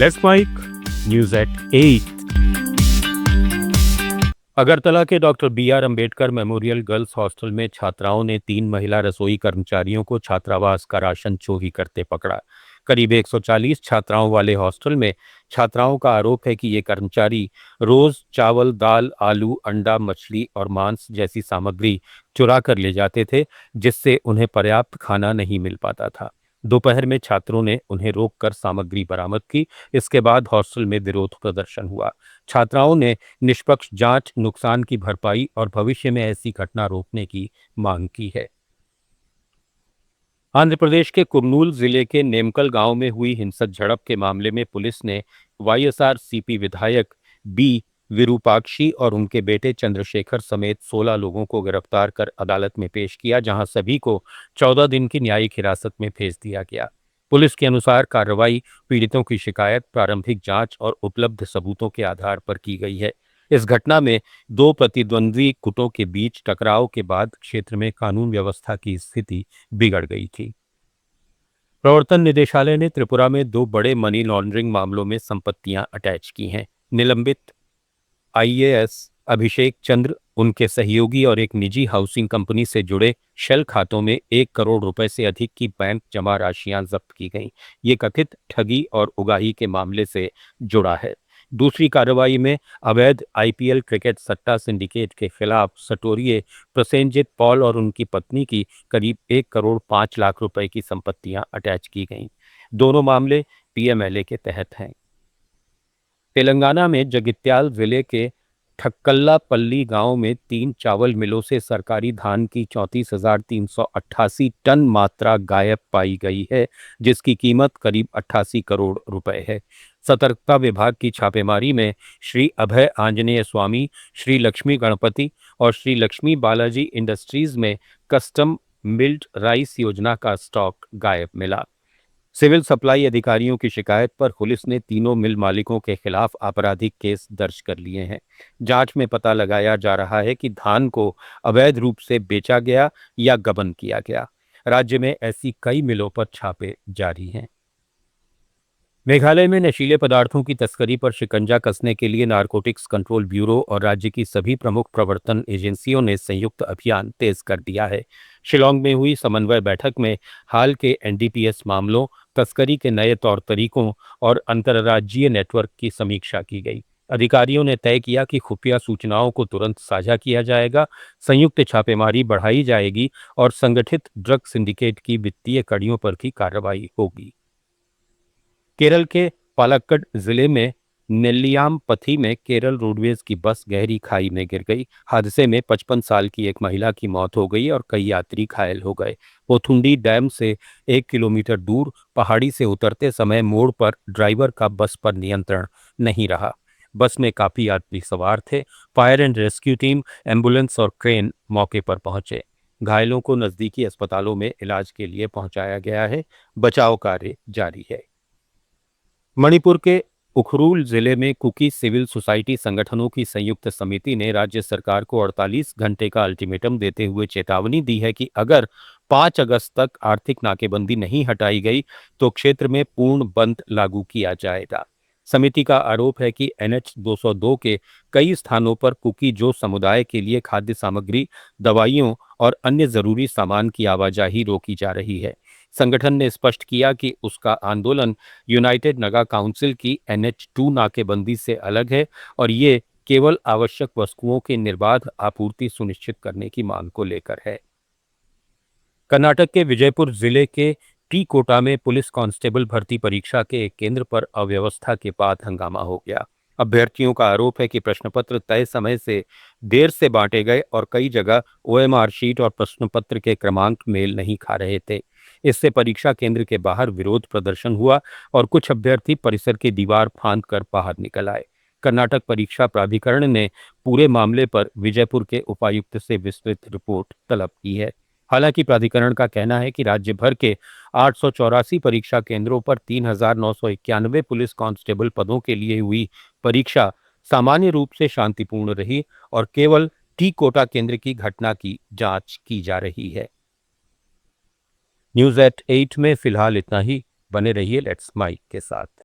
Let's mic news at 8। Agartala के doctor B R. Ambedkar memorial girls hostel में छात्राओं ने 3 महिला रसोई कर्मचारियों को छात्रावास का राशन चोरी करते पकड़ा। करीब 140 छात्राओं वाले हॉस्टल में छात्राओं का आरोप है कि ये कर्मचारी रोज चावल, दाल, आलू, अंडा, मछली और मांस जैसी सामग्री चुरा कर ले जाते थे, जिससे उन्हें पर्याप्त खाना नहीं मिल पाता था। दोपहर में छात्रों ने उन्हें रोककर सामग्री बरामद की। इसके बाद हॉस्टल में विरोध प्रदर्शन हुआ। छात्राओं ने निष्पक्ष जांच, नुकसान की भरपाई और भविष्य में ऐसी घटना रोकने की मांग की है। आंध्र प्रदेश के कुर्नूल जिले के नेमकल गांव में हुई हिंसक झड़प के मामले में पुलिस ने वाईएसआरसीपी विधायक बी विरूपाक्षी और उनके बेटे चंद्रशेखर समेत 16 लोगों को गिरफ्तार कर अदालत में पेश किया, जहां सभी को 14 दिन की न्यायिक हिरासत में भेज दिया गया। पुलिस के अनुसार कार्रवाई पीड़ितों की शिकायत, प्रारंभिक जांच और उपलब्ध सबूतों के आधार पर की गई है। इस घटना में दो प्रतिद्वंद्वी गुटों के बीच टकराव के बाद क्षेत्र में कानून व्यवस्था की स्थिति बिगड़ गई थी। प्रवर्तन निदेशालय ने त्रिपुरा में 2 बड़े मनी लॉन्ड्रिंग मामलों में संपत्तियां अटैच की हैं। निलंबित आईएएस अभिषेक चंद्र, उनके सहयोगी और एक निजी हाउसिंग कंपनी से जुड़े शेल खातों में 1 करोड़ रुपए से अधिक की बैंक जमा राशियां जब्त की गईं। ये कथित ठगी और उगाही के मामले से जुड़ा है। दूसरी कार्रवाई में अवैध आईपीएल क्रिकेट सट्टा सिंडिकेट के खिलाफ सटोरिये प्रसेनजीत पॉल और उनकी पत्नी की करीब 1 करोड़ 5 लाख रुपए की संपत्तियां अटैच की गईं। दोनों मामले पीएमएलए के तहत हैं। तेलंगाना में जगित्याल जिले के ठक्कल्लापल्ली गांव में 3 चावल मिलों से सरकारी धान की 34,388 टन मात्रा गायब पाई गई है, जिसकी कीमत करीब 88 करोड़ रुपए है। सतर्कता विभाग की छापेमारी में श्री अभय आंजनेय स्वामी, श्री लक्ष्मी गणपति और श्री लक्ष्मी बालाजी इंडस्ट्रीज में कस्टम मिल्ड राइस योजना का स्टॉक गायब मिला। सिविल सप्लाई अधिकारियों की शिकायत पर पुलिस ने तीनों मिल मालिकों के खिलाफ आपराधिक केस दर्ज कर लिए हैं। जांच में पता लगाया जा रहा है कि धान को अवैध रूप से बेचा गया या गबन किया गया। राज्य में ऐसी कई मिलों पर छापे जारी हैं। मेघालय में नशीले पदार्थों की तस्करी पर शिकंजा कसने के लिए नारकोटिक्स कंट्रोल ब्यूरो और राज्य की सभी प्रमुख प्रवर्तन एजेंसियों ने संयुक्त अभियान तेज कर दिया है। शिलांग में हुई समन्वय बैठक में हाल के एनडीपीएस मामलों, तस्करी के नए तौर तरीकों और अंतर्राज्यीय नेटवर्क की समीक्षा की गई। अधिकारियों ने तय किया कि खुफिया सूचनाओं को तुरंत साझा किया जाएगा, संयुक्त छापेमारी बढ़ाई जाएगी और संगठित ड्रग सिंडिकेट की वित्तीय कड़ियों पर भी कार्रवाई होगी। केरल के पालक्कड जिले में नेल्लियामपथी में केरल रोडवेज की बस गहरी खाई में गिर गई। हादसे में 55 साल की एक महिला की मौत हो गई और कई यात्री घायल हो गए। पोथुंडी डैम से 1 किलोमीटर दूर पहाड़ी से उतरते समय मोड़ पर ड्राइवर का बस पर नियंत्रण नहीं रहा। बस में काफी यात्री सवार थे। Fire and rescue team, ambulance और क्रेन मौके पर पहुंचे। घायलों को नजदीकी अस्पतालों में इलाज के लिए पहुंचाया गया है। बचाव कार्य जारी है। मणिपुर के उखरूल जिले में कुकी सिविल सोसाइटी संगठनों की संयुक्त समिति ने राज्य सरकार को 48 घंटे का अल्टीमेटम देते हुए चेतावनी दी है कि अगर 5 अगस्त तक आर्थिक नाकेबंदी नहीं हटाई गई तो क्षेत्र में पूर्ण बंद लागू किया जाएगा। समिति का आरोप है कि एनएच 202 के कई स्थानों पर कुकी जो समुदाय के लिए खाद्य सामग्री, दवाइयों और अन्य जरूरी सामान की आवाजाही रोकी जा रही है। संगठन ने स्पष्ट किया कि उसका आंदोलन यूनाइटेड नगा काउंसिल की NH2 नाकेबंदी से अलग है और ये केवल आवश्यक वस्तुओं की निर्बाध आपूर्ति सुनिश्चित करने की मांग को लेकर है। कर्नाटक के विजयपुर जिले के टी कोटा में पुलिस कांस्टेबल भर्ती परीक्षा के एक केंद्र पर अव्यवस्था के बाद हंगामा हो गया। अभ्यर्थियों का आरोप है कि प्रश्न पत्र तय समय से देर से बांटे गए और कई जगह ओएमआर शीट और प्रश्न पत्र के क्रमांक मेल नहीं खा रहे थे। इससे परीक्षा केंद्र के बाहर विरोध प्रदर्शन हुआ और कुछ अभ्यर्थी परिसर की दीवार फांदकर बाहर निकल आए। कर्नाटक परीक्षा प्राधिकरण ने पूरे मामले पर विजयपुर के उपायुक्त से विस्तृत रिपोर्ट तलब की है। हालांकि प्राधिकरण का कहना है कि राज्य भर के 884 परीक्षा केंद्रों पर 3,991 पुलिस कांस्टेबल पदों के लिए हुई परीक्षा सामान्य रूप से शांतिपूर्ण रही और केवल टी कोटा केंद्र की घटना की जांच की जा रही है। न्यूज एट 8 में फिलहाल इतना ही। बने रहिए लेट्स माइक के साथ।